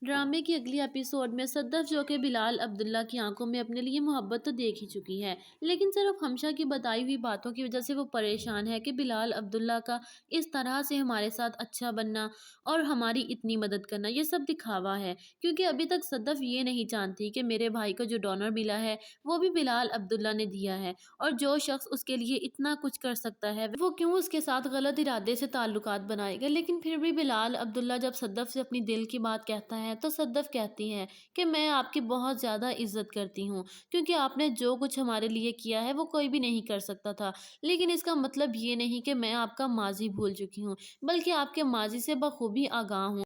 ड्रामे की अगली एपिसोड में सद्दफ जो कि बिलाल अब्दुल्ला की आंखों में अपने लिए मोहब्बत तो देख ही चुकी है, लेकिन सिर्फ हमशा की बताई हुई बातों की वजह से वो परेशान है कि बिलाल अब्दुल्ला का इस तरह से हमारे साथ अच्छा बनना और हमारी इतनी मदद करना ये सब दिखावा है। क्योंकि अभी तक सद्दफ ये नहीं जानती कि मेरे भाई को जो डोनर मिला है वो भी बिलाल अब्दुल्ला ने दिया है, और जो शख्स उसके लिए इतना कुछ कर सकता है वो क्यों उसके साथ गलत इरादे से ताल्लुकात बनाएगा। लेकिन फिर भी बिलाल अब्दुल्ला जब सद्दफ से अपनी दिल की बात कहता है तो सद्दफ कहती है कि मैं आपकी बहुत ज़्यादा इज्जत करती हूँ, क्योंकि आपने जो कुछ हमारे लिए किया है वो कोई भी नहीं कर सकता था। लेकिन इसका मतलब ये नहीं कि मैं आपका माजी भूल चुकी हूँ, बल्कि आपके माजी से बखूबी आगाह हूँ।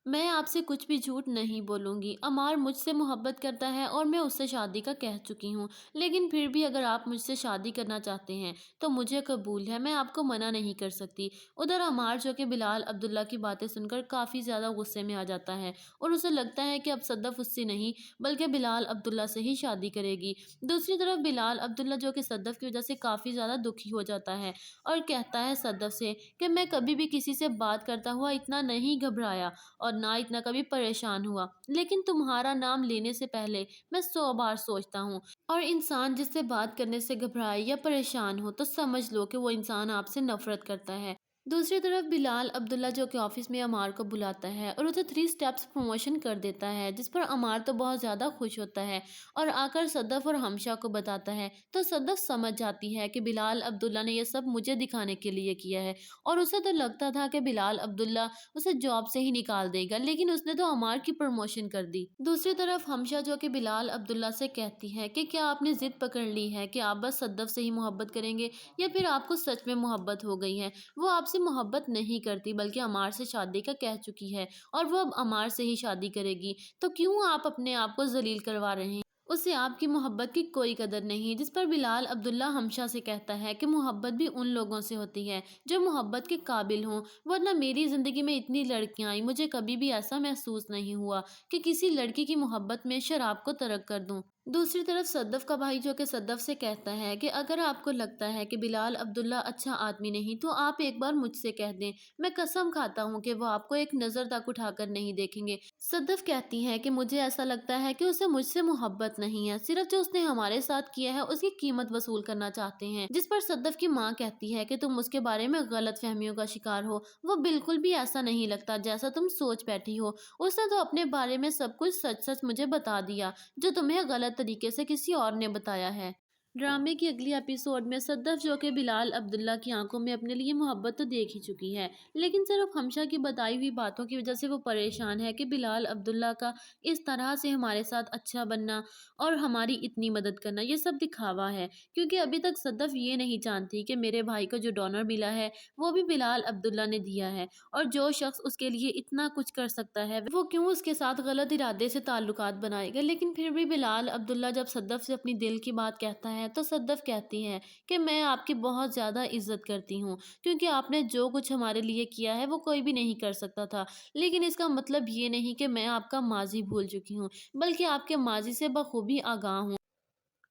मैं आपसे कुछ भी झूठ नहीं बोलूँगी। अमार मुझसे मोहब्बत करता है और मैं उससे शादी का कह चुकी हूँ। लेकिन फिर भी अगर आप मुझसे शादी करना चाहते हैं तो मुझे कबूल है, मैं आपको मना नहीं कर सकती। उधर अमार जो कि बिलाल अब्दुल्ला की बातें सुनकर काफ़ी ज़्यादा गुस्से में आ जाता है और उसे लगता है कि अब सद्दफ उससे नहीं बल्कि बिलाल अब्दुल्ला से ही शादी करेगी। दूसरी तरफ बिलाल अब्दुल्ला जो कि सद्दफ की वजह से काफ़ी ज़्यादा दुखी हो जाता है और कहता है सद्दफ से कि मैं कभी भी किसी से बात करता हुआ इतना नहीं घबराया और ना इतना कभी परेशान हुआ, लेकिन तुम्हारा नाम लेने से पहले मैं 100 बार सोचता हूँ। और इंसान जिससे बात करने से घबराए या परेशान हो तो समझ लो कि वो इंसान आपसे नफरत करता है। दूसरी तरफ बिलाल अब्दुल्ला जो कि ऑफिस में अमार को बुलाता है और उसे 3 स्टेप्स प्रमोशन कर देता है, जिस पर अमार तो बहुत ज़्यादा खुश होता है और आकर सद्दफ और हमशा को बताता है। तो सद्दफ समझ जाती है कि बिलाल अब्दुल्ला ने यह सब मुझे दिखाने के लिए किया है, और उसे तो लगता था कि बिलाल अब्दुल्ला उसे जॉब से ही निकाल देगा, लेकिन उसने तो अमार की प्रमोशन कर दी। दूसरी तरफ हमशा जो कि बिलाल अब्दुल्ला से कहती है कि क्या आपने जिद पकड़ ली है कि आप बस सद्दफ से ही मोहब्बत करेंगे, या फिर आपको सच में मोहब्बत हो गई है। वो आपसे मोहब्बत नहीं करती बल्कि अमार से शादी का कह चुकी है और वो अब अमार से ही शादी करेगी, तो क्यों आप अपने आप को जलील करवा रहे हैं। उसे आपकी मोहब्बत की कोई कदर नहीं। जिस पर बिलाल अब्दुल्ला हमशा से कहता है कि मोहब्बत भी उन लोगों से होती है जो मोहब्बत के काबिल हों, वरना मेरी ज़िंदगी में इतनी लड़कियां आई, मुझे कभी भी ऐसा महसूस नहीं हुआ कि किसी लड़की की मोहब्बत में शराब को तर्क कर दूं। दूसरी तरफ सद्दफ का भाई जो कि सद्दफ से कहता है कि अगर आपको लगता है कि बिलाल अब्दुल्ला अच्छा आदमी नहीं तो आप एक बार मुझसे कह दें, मैं कसम खाता हूँ कि वो आपको एक नज़र तक उठाकर नहीं देखेंगे। सद्दफ कहती है कि मुझे ऐसा लगता है कि उसे मुझसे मोहब्बत नहीं है, सिर्फ जो उसने हमारे साथ किया है उसकी कीमत वसूल करना चाहते हैं। जिस पर सद्दफ की माँ कहती है कि तुम उसके बारे में गलत फहमियों का शिकार हो, वो बिल्कुल भी ऐसा नहीं लगता जैसा तुम सोच बैठी हो। उसने तो अपने बारे में सब कुछ सच सच मुझे बता दिया जो तुम्हें गलत तरीके से किसी और ने बताया है। ड्रामे की अगली एपिसोड में सद्दफ जो कि बिलाल अब्दुल्ला की आंखों में अपने लिए मोहब्बत तो देख ही चुकी है, लेकिन सिर्फ हमशा की बताई हुई बातों की वजह से वो परेशान है कि बिलाल अब्दुल्ला का इस तरह से हमारे साथ अच्छा बनना और हमारी इतनी मदद करना ये सब दिखावा है। क्योंकि अभी तक सद्दफ ये नहीं जानती कि मेरे भाई को जो डोनर मिला है वो भी बिलाल अब्दुल्ला ने दिया है, और जो शख्स उसके लिए इतना कुछ कर सकता है वो क्यों उसके साथ गलत इरादे से ताल्लुकात बनाएगा। लेकिन फिर भी बिलाल अब्दुल्ला जब सद्दफ से अपनी दिल की बात कहता है तो सद्दफ कहती है कि मैं आपकी बहुत ज़्यादा इज्जत करती हूँ, क्योंकि आपने जो कुछ हमारे लिए किया है वो कोई भी नहीं कर सकता था। लेकिन इसका मतलब ये नहीं कि मैं आपका माजी भूल चुकी हूँ, बल्कि आपके माजी से बखूबी आगाह हूँ।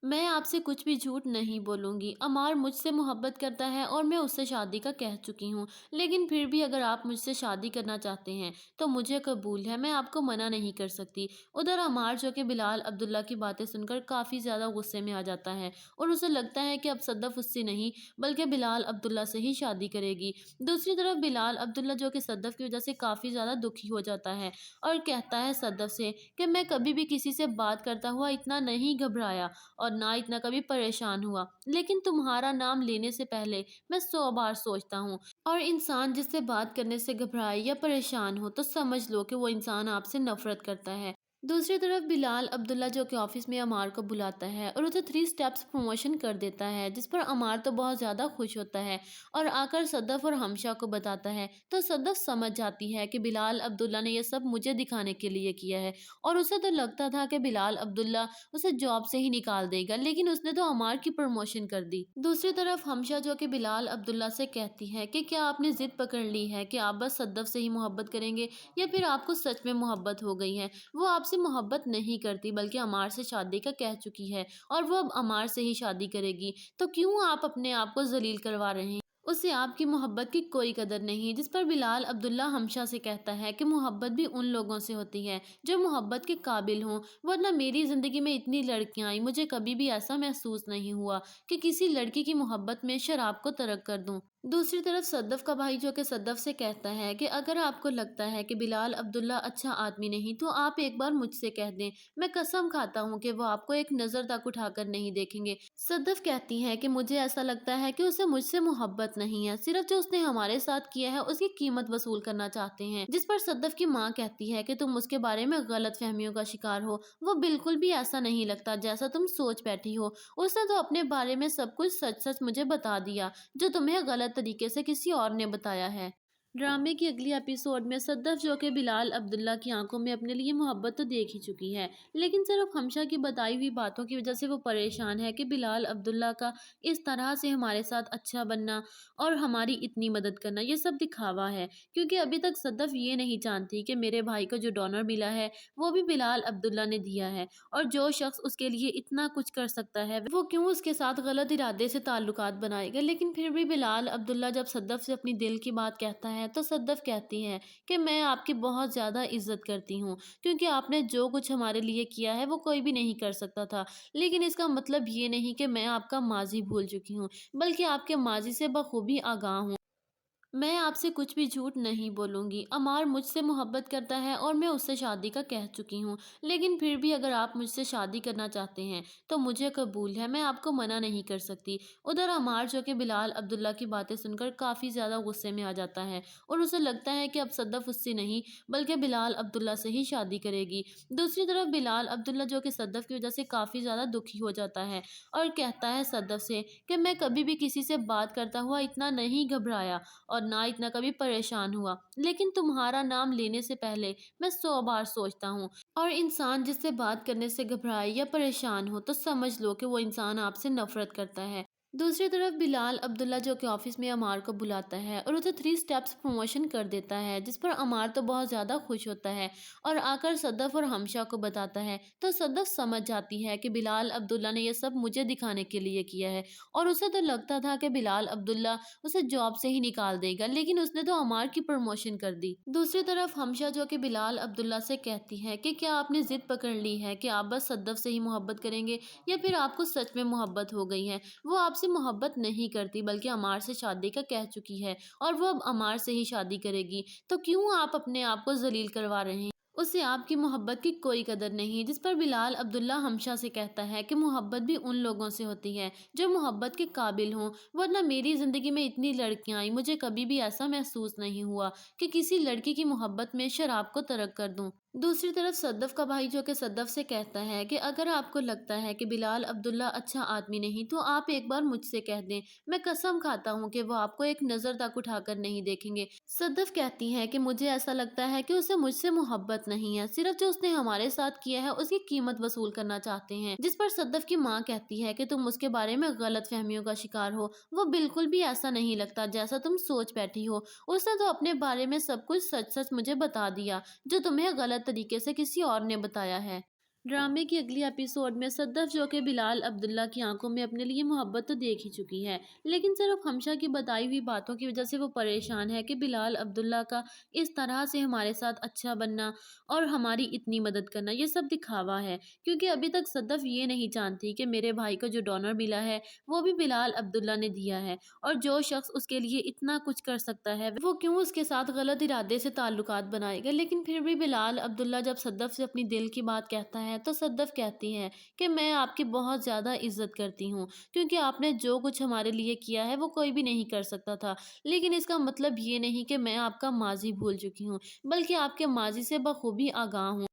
मैं आपसे कुछ भी झूठ नहीं बोलूँगी। अमार मुझसे मोहब्बत करता है और मैं उससे शादी का कह चुकी हूँ। लेकिन फिर भी अगर आप मुझसे शादी करना चाहते हैं तो मुझे कबूल है, मैं आपको मना नहीं कर सकती। उधर अमार जो कि बिलाल अब्दुल्ला की बातें सुनकर काफ़ी ज़्यादा गुस्से में आ जाता है और उसे लगता है कि अब सद्दफ उससे नहीं बल्कि बिलाल अब्दुल्ला से ही शादी करेगी। दूसरी तरफ बिलाल अब्दुल्ला जो कि सद्दफ की वजह से काफ़ी ज़्यादा दुखी हो जाता है और कहता है सद्दफ से कि मैं कभी भी किसी से बात करता हुआ इतना नहीं घबराया और ना इतना कभी परेशान हुआ, लेकिन तुम्हारा नाम लेने से पहले मैं 100 बार सोचता हूँ। और इंसान जिससे बात करने से घबराए या परेशान हो तो समझ लो कि वो इंसान आपसे नफरत करता है। दूसरी तरफ बिलाल अब्दुल्ला जो कि ऑफिस में अमार को बुलाता है और उसे 3 स्टेप्स प्रमोशन कर देता है, जिस पर अमार तो बहुत ज़्यादा खुश होता है और आकर सद्दफ और हमशा को बताता है। तो सद्दफ समझ जाती है कि बिलाल अब्दुल्ला ने यह सब मुझे दिखाने के लिए किया है, और उसे तो लगता था कि बिलाल अब्दुल्ला उसे जॉब से ही निकाल देगा, लेकिन उसने तो अमार की प्रमोशन कर दी। दूसरी तरफ हमशा जो कि बिलाल अब्दुल्ला से कहती है कि क्या आपने जिद पकड़ ली है कि आप बस सद्दफ से ही मोहब्बत करेंगे, या फिर आपको सच में मोहब्बत हो गई है। वो आपसे मोहब्बत नहीं करती बल्कि अमार से शादी का कह चुकी है और वो अब अमार से ही शादी करेगी, तो क्यों आप अपने आप को जलील करवा रहे हैं। उसे आपकी मोहब्बत की कोई कदर नहीं, जिस पर बिलाल अब्दुल्ला हमेशा से कहता है कि मोहब्बत भी उन लोगों से होती है जो मोहब्बत के काबिल हों, वरना मेरी ज़िंदगी में इतनी लड़कियां आई, मुझे कभी भी ऐसा महसूस नहीं हुआ कि किसी लड़की की मोहब्बत में शराब को तर्क कर दूं। दूसरी तरफ सद्दफ का भाई जो कि सद्दफ से कहता है कि अगर आपको लगता है कि बिलाल अब्दुल्ला अच्छा आदमी नहीं तो आप एक बार मुझसे कह दें, मैं कसम खाता हूँ कि वो आपको एक नज़र तक उठाकर नहीं देखेंगे। सद्दफ कहती हैं कि मुझे ऐसा लगता है कि उसे मुझसे मोहब्बत नहीं है, सिर्फ जो उसने हमारे साथ किया है उसकी कीमत वसूल करना चाहते हैं। जिस पर सद्दफ की माँ कहती है कि तुम उसके बारे में गलत फहमियों का शिकार हो, वो बिल्कुल भी ऐसा नहीं लगता जैसा तुम सोच बैठी हो। उसने तो अपने बारे में सब कुछ सच सच मुझे बता दिया जो तुम्हें गलत तरीके से किसी और ने बताया है। ड्रामे की अगली एपिसोड में सद्दफ जो कि बिलाल अब्दुल्ला की आंखों में अपने लिए मोहब्बत तो देख ही चुकी है, लेकिन सिर्फ हमशा की बताई हुई बातों की वजह से वो परेशान है कि बिलाल अब्दुल्ला का इस तरह से हमारे साथ अच्छा बनना और हमारी इतनी मदद करना ये सब दिखावा है। क्योंकि अभी तक सद्दफ ये नहीं जानती कि मेरे भाई को जो डोनर मिला है वो भी बिलाल अब्दुल्ला ने दिया है, और जो शख्स उसके लिए इतना कुछ कर सकता है वो क्यों उसके साथ गलत इरादे से ताल्लुकात बनाएगा। लेकिन फिर भी बिलाल अब्दुल्ला जब सद्दफ से अपनी दिल की बात कहता है तो सद्दफ कहती हैं कि मैं आपकी बहुत ज़्यादा इज्जत करती हूँ, क्योंकि आपने जो कुछ हमारे लिए किया है वो कोई भी नहीं कर सकता था। लेकिन इसका मतलब ये नहीं कि मैं आपका माजी भूल चुकी हूँ, बल्कि आपके माजी से बखूबी आगाह हूँ। मैं आपसे कुछ भी झूठ नहीं बोलूँगी। अमार मुझसे मोहब्बत करता है और मैं उससे शादी का कह चुकी हूँ। लेकिन फिर भी अगर आप मुझसे शादी करना चाहते हैं तो मुझे कबूल है, मैं आपको मना नहीं कर सकती। उधर अमार जो कि बिलाल अब्दुल्ला की बातें सुनकर काफ़ी ज़्यादा गुस्से में आ जाता है और उसे लगता है कि अब सद्दफ उससे नहीं बल्कि बिलाल अब्दुल्ला से ही शादी करेगी। दूसरी तरफ बिलाल अब्दुल्ला जो कि सद्दफ की वजह से काफ़ी ज़्यादा दुखी हो जाता है और कहता है सद्दफ से कि मैं कभी भी किसी से बात करता हुआ इतना नहीं घबराया और ना इतना कभी परेशान हुआ, लेकिन तुम्हारा नाम लेने से पहले मैं 100 बार सोचता हूँ। और इंसान जिससे बात करने से घबराए या परेशान हो तो समझ लो कि वो इंसान आपसे नफरत करता है। दूसरी तरफ बिलाल अब्दुल्ला जो कि ऑफिस में अमार को बुलाता है और उसे 3 स्टेप्स प्रमोशन कर देता है, जिस पर अमार तो बहुत ज़्यादा खुश होता है और आकर सद्दफ और हमशा को बताता है। तो सद्दफ समझ जाती है कि बिलाल अब्दुल्ला ने यह सब मुझे दिखाने के लिए किया है, और उसे तो लगता था कि बिलाल अब्दुल्ला उसे जॉब से ही निकाल देगा, लेकिन उसने तो अमार की प्रमोशन कर दी। दूसरी तरफ हमशा जो कि बिलाल अब्दुल्ला से कहती है कि क्या आपने जिद पकड़ ली है कि आप बस सद्दफ से ही मोहब्बत करेंगे, या फिर आपको सच में मोहब्बत हो गई है। वो आपसे मोहब्बत नहीं करती बल्कि अमार से शादी का कह चुकी है और वो अब अमार से ही शादी करेगी, तो क्यों आप अपने आप को जलील करवा रहे हैं। उसे आपकी मोहब्बत की कोई कदर नहीं, जिस पर बिलाल अब्दुल्ला हमशा से कहता है कि मोहब्बत भी उन लोगों से होती है जो मोहब्बत के काबिल हों, वरना मेरी ज़िंदगी में इतनी लड़कियां आई, मुझे कभी भी ऐसा महसूस नहीं हुआ कि किसी लड़की की मोहब्बत में शराब को तर्क कर दूं। दूसरी तरफ सद्दफ का भाई जो कि सद्दफ से कहता है कि अगर आपको लगता है कि बिलाल अब्दुल्ला अच्छा आदमी नहीं तो आप एक बार मुझसे कह दें, मैं कसम खाता हूँ कि वो आपको एक नज़र तक उठाकर नहीं देखेंगे। सद्दफ कहती हैं कि मुझे ऐसा लगता है कि उसे मुझसे मोहब्बत नहीं है, सिर्फ जो उसने हमारे साथ किया है उसकी कीमत वसूल करना चाहते हैं। जिस पर सद्दफ की माँ कहती है कि तुम उसके बारे में गलत फहमियों का शिकार हो, वो बिल्कुल भी ऐसा नहीं लगता जैसा तुम सोच बैठी हो। उसने तो अपने बारे में सब कुछ सच सच मुझे बता दिया जो तुम्हें गलत तरीके से किसी और ने बताया है। ड्रामे की अगली एपिसोड में सद्दफ जो कि बिलाल अब्दुल्ला की आंखों में अपने लिए मोहब्बत तो देख ही चुकी है, लेकिन सिर्फ हमशा की बताई हुई बातों की वजह से वो परेशान है कि बिलाल अब्दुल्ला का इस तरह से हमारे साथ अच्छा बनना और हमारी इतनी मदद करना ये सब दिखावा है। क्योंकि अभी तक सद्दफ ये नहीं जानती कि मेरे भाई को जो डोनर मिला है वो भी बिलाल अब्दुल्ला ने दिया है, और जो शख्स उसके लिए इतना कुछ कर सकता है वो क्यों उसके साथ गलत इरादे से ताल्लुकात बनाएगा। लेकिन फिर भी बिलाल अब्दुल्ला जब सद्दफ से अपनी दिल की बात कहता है तो सद्दफ कहती हैं कि मैं आपकी बहुत ज़्यादा इज्जत करती हूँ, क्योंकि आपने जो कुछ हमारे लिए किया है वो कोई भी नहीं कर सकता था। लेकिन इसका मतलब ये नहीं कि मैं आपका माजी भूल चुकी हूँ, बल्कि आपके माजी से बखूबी आगाह हूँ।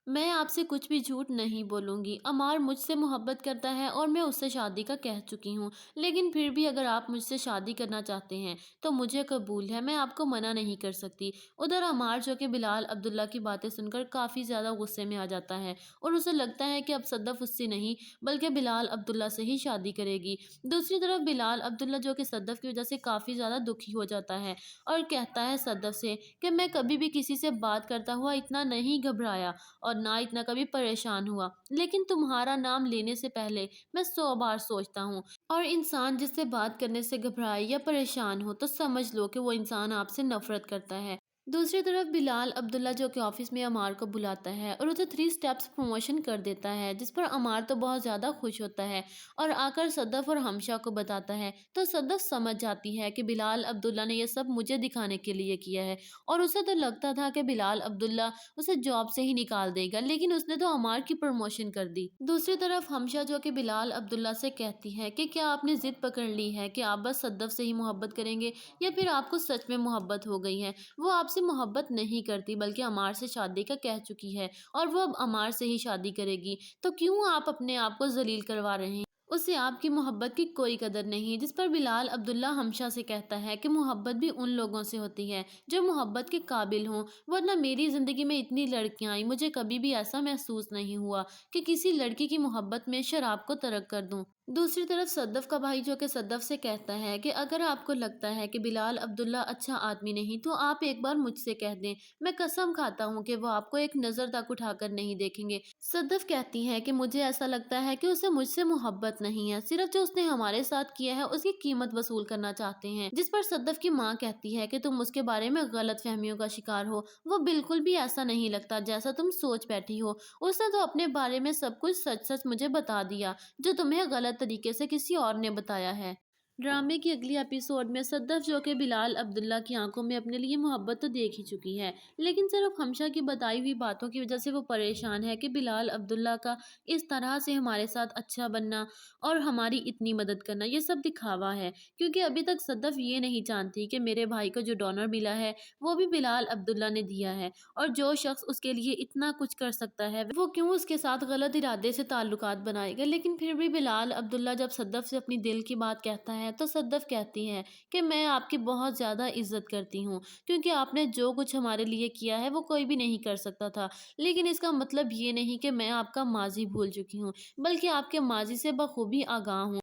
मैं आपसे कुछ भी झूठ नहीं बोलूँगी। अमार मुझसे मोहब्बत करता है और मैं उससे शादी का कह चुकी हूँ। लेकिन फिर भी अगर आप मुझसे शादी करना चाहते हैं तो मुझे कबूल है, मैं आपको मना नहीं कर सकती। उधर अमार जो कि बिलाल अब्दुल्ला की बातें सुनकर काफ़ी ज़्यादा गुस्से में आ जाता है और उसे लगता है कि अब सद्दफ उससे नहीं बल्कि बिलाल अब्दुल्ला से ही शादी करेगी। दूसरी तरफ बिलाल अब्दुल्ला जो कि सद्दफ की वजह से काफ़ी ज़्यादा दुखी हो जाता है और कहता है सद्दफ से कि मैं कभी भी किसी से बात करता हुआ इतना नहीं घबराया और ना इतना कभी परेशान हुआ, लेकिन तुम्हारा नाम लेने से पहले मैं 100 बार सोचता हूँ। और इंसान जिससे बात करने से घबराए या परेशान हो तो समझ लो कि वो इंसान आपसे नफरत करता है। दूसरी तरफ बिलाल अब्दुल्ला जो कि ऑफिस में अमार को बुलाता है और उसे 3 स्टेप्स प्रमोशन कर देता है, जिस पर अमार तो बहुत ज्यादा खुश होता है और आकर सदफ और हमशा को बताता है। तो सदफ समझ जाती है कि बिलाल अब्दुल्ला ने यह सब मुझे दिखाने के लिए किया है और उसे तो लगता था कि बिलाल अब्दुल्ला उसे जॉब से ही निकाल देगा, लेकिन उसने तो अमार की प्रमोशन कर दी। दूसरी तरफ हमशा जो कि बिलाल अब्दुल्ला से कहती है कि क्या आपने जिद पकड़ ली है कि आप बस सदफ से ही मोहब्बत करेंगे या फिर आपको सच में मोहब्बत हो गई है। वो आपसे मोहब्बत नहीं करती बल्कि अमार से शादी का कह चुकी है और वो अब अमार से ही शादी करेगी। तो क्यों आप अपने आप को जलील करवा रहे हैं? उसे आपकी मोहब्बत की कोई कदर नहीं। जिस पर बिलाल अब्दुल्ला हमशा से कहता है कि मोहब्बत भी उन लोगों से होती है जो मोहब्बत के काबिल हों, वरना मेरी ज़िंदगी में इतनी लड़कियां आई, मुझे कभी भी ऐसा महसूस नहीं हुआ कि किसी लड़की की मोहब्बत में शराब को तर्क कर दूं। दूसरी तरफ सद्दफ का भाई जो कि सद्दफ से कहता है कि अगर आपको लगता है कि बिलाल अब्दुल्ला अच्छा आदमी नहीं तो आप एक बार मुझसे कह दें, मैं कसम खाता हूँ कि वो आपको एक नज़र तक उठाकर नहीं देखेंगे। सद्दफ कहती है कि मुझे ऐसा लगता है कि उसे मुझसे मोहब्बत नहीं है, सिर्फ जो उसने हमारे साथ किया है उसकी कीमत वसूल करना चाहते हैं। जिस पर सद्दफ की माँ कहती है कि तुम उसके बारे में गलत फहमियों का शिकार हो, वो बिल्कुल भी ऐसा नहीं लगता जैसा तुम सोच बैठी हो। उसने तो अपने बारे में सब कुछ सच सच मुझे बता दिया जो तुम्हें गलत तरीके से किसी और ने बताया है। ड्रामे की अगली एपिसोड में सद्दफ जो कि बिलाल अब्दुल्ला की आंखों में अपने लिए मोहब्बत तो देख ही चुकी है, लेकिन सिर्फ हमशा की बताई हुई बातों की वजह से वो परेशान है कि बिलाल अब्दुल्ला का इस तरह से हमारे साथ अच्छा बनना और हमारी इतनी मदद करना ये सब दिखावा है। क्योंकि अभी तक सद्दफ ये नहीं जानती कि मेरे भाई को जो डोनर मिला है वो भी बिलाल अब्दुल्ला ने दिया है और जो शख्स उसके लिए इतना कुछ कर सकता है वो क्यों उसके साथ गलत इरादे से ताल्लुकात बनाएगा। लेकिन फिर भी बिलाल अब्दुल्ला जब सद्दफ से अपनी दिल की बात कहता है तो सद्दफ कहती है कि मैं आपकी बहुत ज़्यादा इज्जत करती हूँ, क्योंकि आपने जो कुछ हमारे लिए किया है वो कोई भी नहीं कर सकता था। लेकिन इसका मतलब ये नहीं कि मैं आपका माजी भूल चुकी हूँ, बल्कि आपके माजी से बखूबी आगाह हूँ।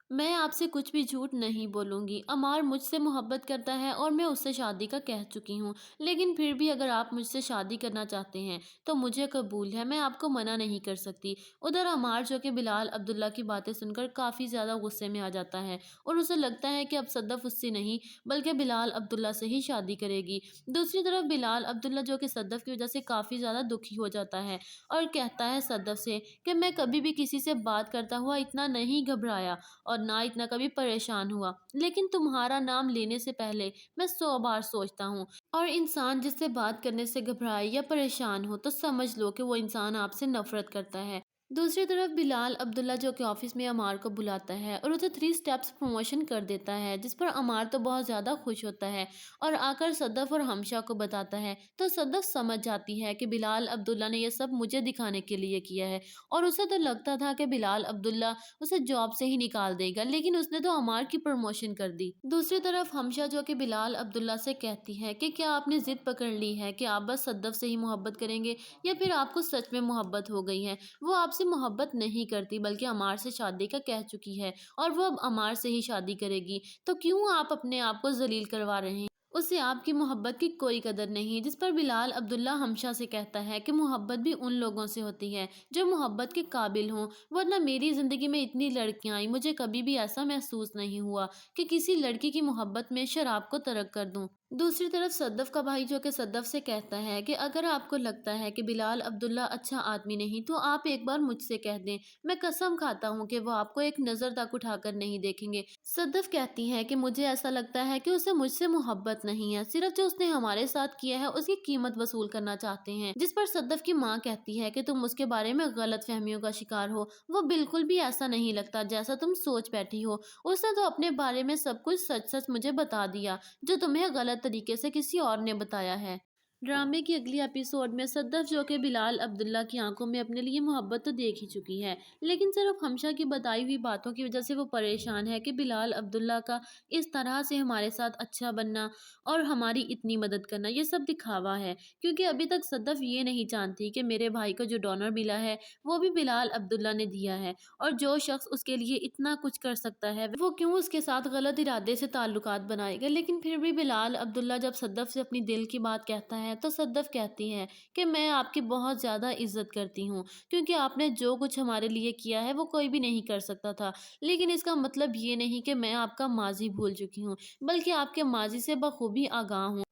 मैं आपसे कुछ भी झूठ नहीं बोलूँगी। अमार मुझसे मोहब्बत करता है और मैं उससे शादी का कह चुकी हूँ। लेकिन फिर भी अगर आप मुझसे शादी करना चाहते हैं तो मुझे कबूल है, मैं आपको मना नहीं कर सकती। उधर अमार जो कि बिलाल अब्दुल्ला की बातें सुनकर काफ़ी ज़्यादा गुस्से में आ जाता है और उसे लगता है कि अब सद्दफ उससे नहीं बल्कि बिलाल अब्दुल्ला से ही शादी करेगी। दूसरी तरफ बिलाल अब्दुल्ला जो कि सद्दफ की वजह से काफ़ी ज़्यादा दुखी हो जाता है और कहता है सद्दफ से कि मैं कभी भी किसी से बात करता हुआ इतना नहीं घबराया और ना इतना कभी परेशान हुआ, लेकिन तुम्हारा नाम लेने से पहले मैं 100 बार सोचता हूँ। और इंसान जिससे बात करने से घबराए या परेशान हो तो समझ लो कि वो इंसान आपसे नफरत करता है। दूसरी तरफ बिलाल अब्दुल्ला जो कि ऑफिस में अमार को बुलाता है और उसे 3 स्टेप्स प्रमोशन कर देता है, जिस पर अमार तो बहुत ज़्यादा खुश होता है और आकर सदफ और हमशा को बताता है। तो सदफ समझ जाती है कि बिलाल अब्दुल्ला ने यह सब मुझे दिखाने के लिए किया है और उसे तो लगता था कि बिलाल अब्दुल्ला उसे जॉब से ही निकाल देगा, लेकिन उसने तो अमार की प्रमोशन कर दी। दूसरी तरफ हमशा जो कि बिलाल अब्दुल्ला से कहती है कि क्या आपने जिद पकड़ ली है कि आप बस सद्दफ से ही मोहब्बत करेंगे या फिर आपको सच में मोहब्बत हो गई है। वो आपसे मोहब्बत नहीं करती बल्कि अमार से शादी का कह चुकी है और वो अब अमार से ही शादी करेगी। तो क्यों आप अपने आप को जलील करवा रहे हैं? उसे आपकी मोहब्बत की कोई कदर नहीं। जिस पर बिलाल अब्दुल्ला हमशा से कहता है कि मोहब्बत भी उन लोगों से होती है जो मोहब्बत के काबिल हों, वरना मेरी ज़िंदगी में इतनी लड़कियां आई, मुझे कभी भी ऐसा महसूस नहीं हुआ कि किसी लड़की की मोहब्बत में शराब को तर्क कर दूं। दूसरी तरफ सद्दफ का भाई जो कि सद्दफ से कहता है कि अगर आपको लगता है कि बिलाल अब्दुल्ला अच्छा आदमी नहीं तो आप एक बार मुझसे कह दें, मैं कसम खाता हूँ कि वो आपको एक नज़र तक उठाकर नहीं देखेंगे। सद्दफ कहती है कि मुझे ऐसा लगता है कि उसे मुझसे मोहब्बत नहीं है, सिर्फ जो उसने हमारे साथ किया है उसकी कीमत वसूल करना चाहते हैं। जिस पर सद्दफ की माँ कहती है कि तुम उसके बारे में गलत फहमियों का शिकार हो, वो बिल्कुल भी ऐसा नहीं लगता जैसा तुम सोच बैठी हो। उसने तो अपने बारे में सब कुछ सच सच मुझे बता दिया जो तुम्हें गलत तरीके से किसी और ने बताया है। ड्रामे की अगली एपिसोड में सद्दफ जो कि बिलाल अब्दुल्ला की आंखों में अपने लिए मोहब्बत तो देख ही चुकी है, लेकिन सिर्फ हमशा की बताई हुई बातों की वजह से वो परेशान है कि बिलाल अब्दुल्ला का इस तरह से हमारे साथ अच्छा बनना और हमारी इतनी मदद करना ये सब दिखावा है। क्योंकि अभी तक सद्दफ ये नहीं जानती कि मेरे भाई को जो डोनर मिला है वो भी बिलाल अब्दुल्ला ने दिया है और जो शख्स उसके लिए इतना कुछ कर सकता है वो क्यों उसके साथ गलत इरादे से ताल्लुकात बनाएगा। लेकिन फिर भी बिलाल अब्दुल्ला जब सद्दफ से अपनी दिल की बात कहता ہے तो सद्दफ़ कहती है कि मैं आपकी बहुत ज़्यादा इज़्ज़त करती हूँ, क्योंकि आपने जो कुछ हमारे लिए किया है वो कोई भी नहीं कर सकता था। लेकिन इसका मतलब ये नहीं कि मैं आपका माज़ी भूल चुकी हूँ, बल्कि आपके माज़ी से बखूबी आगाह हूँ।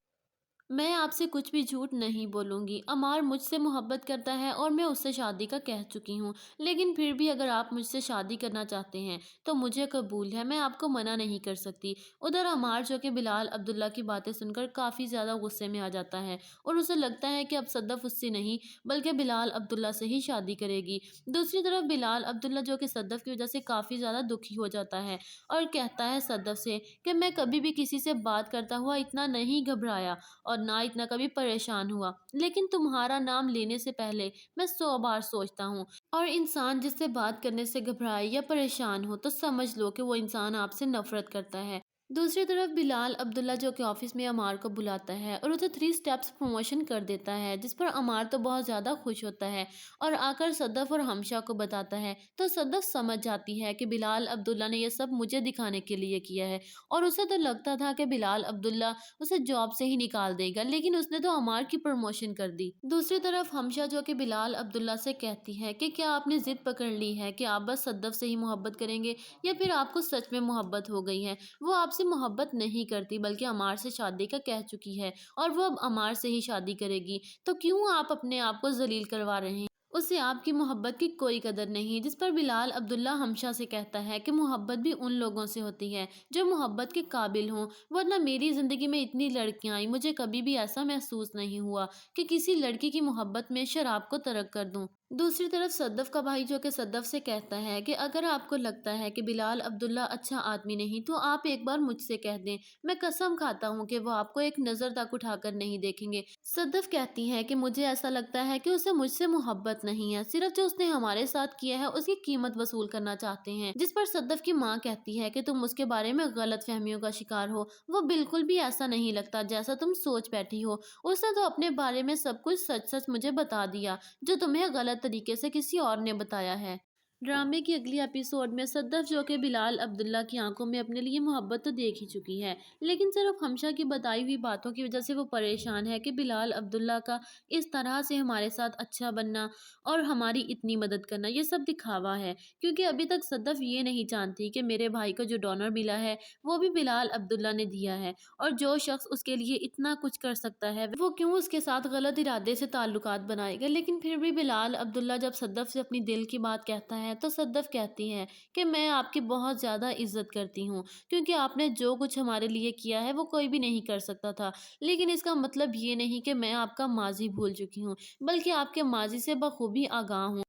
मैं आपसे कुछ भी झूठ नहीं बोलूँगी। अमार मुझसे मोहब्बत करता है और मैं उससे शादी का कह चुकी हूँ। लेकिन फिर भी अगर आप मुझसे शादी करना चाहते हैं, तो मुझे कबूल है, मैं आपको मना नहीं कर सकती। उधर अमार जो कि बिलाल अब्दुल्ला की बातें सुनकर काफ़ी ज़्यादा गुस्से में आ जाता है और उसे लगता है कि अब सद्दफ़ उससे नहीं, बल्कि बिलाल अब्दुल्ला से ही शादी करेगी। दूसरी तरफ बिलाल अब्दुल्ला जो कि सद्दफ़ की वज़ह से काफ़ी ज़्यादा दुखी हो जाता है और कहता है सद्दफ़ से कि मैं कभी भी किसी से बात करता हुआ इतना नहीं घबराया और ना इतना कभी परेशान हुआ। लेकिन तुम्हारा नाम लेने से पहले मैं 100 बार सोचता हूँ। और इंसान जिससे बात करने से घबराए या परेशान हो तो समझ लो कि वो इंसान आपसे नफ़रत करता है। दूसरी तरफ बिलाल अब्दुल्ला जो कि ऑफिस में अमार को बुलाता है और उसे 3 स्टेप्स प्रमोशन कर देता है, जिस पर अमार तो बहुत ज़्यादा खुश होता है और आकर सद्दफ़ और हमशा को बताता है। तो सद्दफ़ समझ जाती है कि बिलाल अब्दुल्ला ने ये सब मुझे दिखाने के लिए किया है और उसे तो लगता था कि बिलाल अब्दुल्ला उसे जॉब से ही निकाल देगा, लेकिन उसने तो अमार की प्रमोशन कर दी। दूसरी तरफ हमशा जो कि बिलाल अब्दुल्ला से कहती है कि क्या आपने ज़िद पकड़ ली है कि आप बस सद्दफ़ से ही मोहब्बत करेंगे या फिर आपको सच में मोहब्बत हो गई है। वो आपसे मोहब्बत नहीं करती बल्कि अमार से शादी का कह चुकी है और वो अब अमार से ही शादी करेगी। तो क्यों आप अपने आप को ज़लील करवा रहे हैं? उसे आपकी मोहब्बत की कोई कदर नहीं। जिस पर बिलाल अब्दुल्ला हमशा से कहता है कि मोहब्बत भी उन लोगों से होती है जो मोहब्बत के काबिल हों, वरना मेरी ज़िंदगी में इतनी लड़कियां आई, मुझे कभी भी ऐसा महसूस नहीं हुआ कि किसी लड़की की मोहब्बत में शराब को तर्क कर दूं। दूसरी तरफ सद्दफ़ का भाई जो कि सद्दफ़ से कहता है कि अगर आपको लगता है कि बिलाल अब्दुल्ला अच्छा आदमी नहीं तो आप एक बार मुझसे कह दें, मैं कसम खाता हूँ कि वो आपको एक नज़र तक उठाकर नहीं देखेंगे। सद्दफ़ कहती है कि मुझे ऐसा लगता है कि उसे मुझसे मोहब्बत नहीं है, सिर्फ जो उसने हमारे साथ किया है उसकी कीमत वसूल करना चाहते हैं। जिस पर सद्दफ़ की माँ कहती है कि तुम उसके बारे में गलत फहमियों का शिकार हो, वो बिल्कुल भी ऐसा नहीं लगता जैसा तुम सोच बैठी हो। उसने तो अपने बारे में सब कुछ सच सच मुझे बता दिया, जो तुम्हें गलत तरीके से किसी और ने बताया है। ड्रामे की अगली एपिसोड में सद्दफ़ जो कि बिलाल अब्दुल्ला की आंखों में अपने लिए मोहब्बत तो देख ही चुकी है, लेकिन सिर्फ हमशा की बताई हुई बातों की वजह से वो परेशान है कि बिलाल अब्दुल्ला का इस तरह से हमारे साथ अच्छा बनना और हमारी इतनी मदद करना ये सब दिखावा है। क्योंकि अभी तक सद्दफ़ ये नहीं जानती कि मेरे भाई को जो डोनर मिला है वो भी बिलाल अब्दुल्ला ने दिया है और जो शख्स उसके लिए इतना कुछ कर सकता है वो क्यों उसके साथ गलत इरादे से ताल्लुकात बनाएगा। लेकिन फिर भी बिलाल अब्दुल्ला जब सद्दफ़ से अपनी दिल की बात कहता है तो सद्दफ़ कहती है कि मैं आपकी बहुत ज़्यादा इज़्ज़त करती हूँ, क्योंकि आपने जो कुछ हमारे लिए किया है वो कोई भी नहीं कर सकता था। लेकिन इसका मतलब ये नहीं कि मैं आपका माज़ी भूल चुकी हूँ, बल्कि आपके माज़ी से बखूबी आगाह हूँ।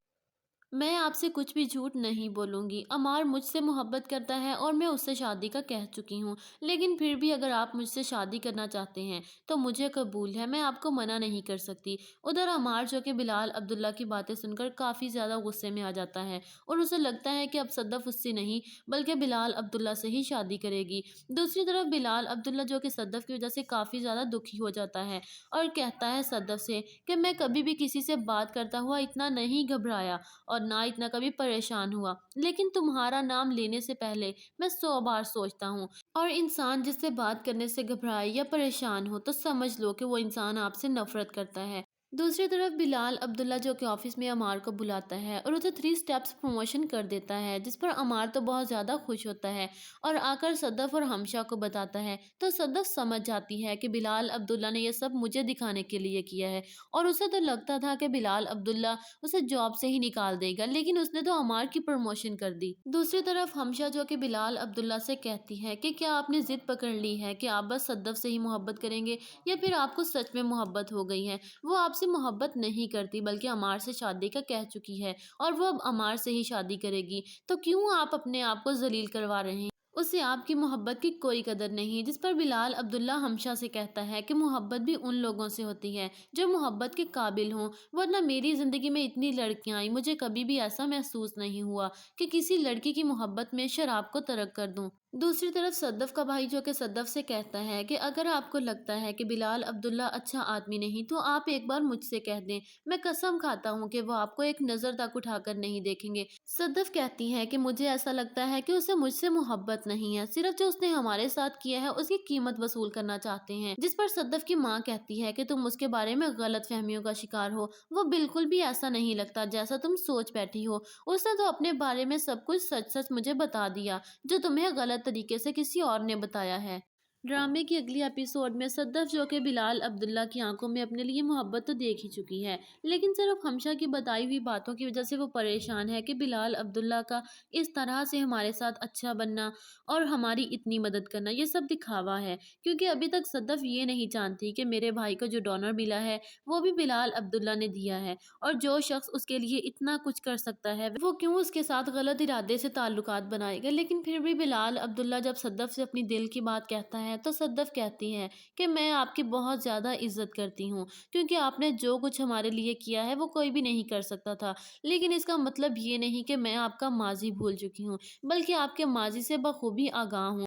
मैं आपसे कुछ भी झूठ नहीं बोलूँगी। अमार मुझसे मोहब्बत करता है और मैं उससे शादी का कह चुकी हूँ। लेकिन फिर भी अगर आप मुझसे शादी करना चाहते हैं, तो मुझे कबूल है, मैं आपको मना नहीं कर सकती। उधर अमार जो कि बिलाल अब्दुल्ला की बातें सुनकर काफ़ी ज़्यादा गुस्से में आ जाता है और उसे लगता है कि अब सद्दफ़ उससे नहीं, बल्कि बिलाल अब्दुल्ला से ही शादी करेगी। दूसरी तरफ बिलाल अब्दुल्ला जो कि सद्दफ़ की वज़ह से काफ़ी ज़्यादा दुखी हो जाता है और कहता है सद्दफ़ से कि मैं कभी भी किसी से बात करता हुआ इतना नहीं घबराया और ना इतना कभी परेशान हुआ। लेकिन तुम्हारा नाम लेने से पहले मैं 100 बार सोचता हूँ। और इंसान जिससे बात करने से घबराए या परेशान हो तो समझ लो कि वो इंसान आपसे नफ़रत करता है। दूसरी तरफ बिलाल अब्दुल्ला जो कि ऑफिस में अमार को बुलाता है और उसे 3 स्टेप्स प्रमोशन कर देता है, जिस पर अमार तो बहुत ज़्यादा खुश होता है और आकर सद्दफ़ और हमशा को बताता है। तो सद्दफ़ समझ जाती है कि बिलाल अब्दुल्ला ने ये सब मुझे दिखाने के लिए किया है और उसे तो लगता था कि बिलाल अब्दुल्ला उसे जॉब से ही निकाल देगा, लेकिन उसने तो अमार की प्रमोशन कर दी। दूसरी तरफ हमशा जो कि बिलाल अब्दुल्ला से कहती है कि क्या आपने ज़िद पकड़ ली है कि आप बस सद्दफ़ से ही मोहब्बत करेंगे या फिर आपको सच में मोहब्बत हो गई है। वो आपसे मोहब्बत नहीं करती बल्कि अमार से शादी का कह चुकी है और वो अब अमार से ही शादी करेगी। तो क्यों आप अपने आप को ज़लील करवा रहे हैं? उसे आपकी मोहब्बत की कोई कदर नहीं। जिस पर बिलाल अब्दुल्ला हमशा से कहता है कि मोहब्बत भी उन लोगों से होती है जो मोहब्बत के काबिल हों, वरना मेरी ज़िंदगी में इतनी लड़कियां आई, मुझे कभी भी ऐसा महसूस नहीं हुआ कि किसी लड़की की मोहब्बत में शराब को तर्क कर दूं। दूसरी तरफ सद्दफ का भाई जो कि सद्दफ से कहता है कि अगर आपको लगता है कि बिलाल अब्दुल्ला अच्छा आदमी नहीं तो आप एक बार मुझसे कह दें। मैं कसम खाता हूँ कि वो आपको एक नज़र तक उठाकर नहीं देखेंगे। सद्दफ कहती है कि मुझे ऐसा लगता है कि उसे मुझसे मोहब्बत नहीं है, सिर्फ जो उसने हमारे साथ किया है उसकी कीमत वसूल करना चाहते हैं। जिस पर सद्दफ की माँ कहती है कि तुम उसके बारे में गलत फहमियों का शिकार हो। वो बिल्कुल भी ऐसा नहीं लगता जैसा तुम सोच बैठी हो। उसने तो अपने बारे में सब कुछ सच सच मुझे बता दिया, जो तुम्हें गलत तरीके से किसी और ने बताया है। ड्रामे की अगली एपिसोड में सद्दफ जो कि बिलाल अब्दुल्ला की आंखों में अपने लिए मोहब्बत तो देख ही चुकी है, लेकिन सिर्फ हमशा की बताई हुई बातों की वजह से वो परेशान है कि बिलाल अब्दुल्ला का इस तरह से हमारे साथ अच्छा बनना और हमारी इतनी मदद करना ये सब दिखावा है। क्योंकि अभी तक सद्दफ ये नहीं जानती कि मेरे भाई को जो डोनर मिला है वो भी बिलाल अब्दुल्ला ने दिया है, और जो शख्स उसके लिए इतना कुछ कर सकता है वो क्यों उसके साथ गलत इरादे से ताल्लुकात बनाएगा। लेकिन फिर भी बिलाल अब्दुल्ला जब सद्दफ से अपनी दिल की बात कहता है तो सद्दफ कहती है कि मैं आपकी बहुत ज़्यादा इज्जत करती हूँ, क्योंकि आपने जो कुछ हमारे लिए किया है वो कोई भी नहीं कर सकता था। लेकिन इसका मतलब ये नहीं कि मैं आपका माजी भूल चुकी हूँ, बल्कि आपके माजी से बखूबी आगाह हूँ।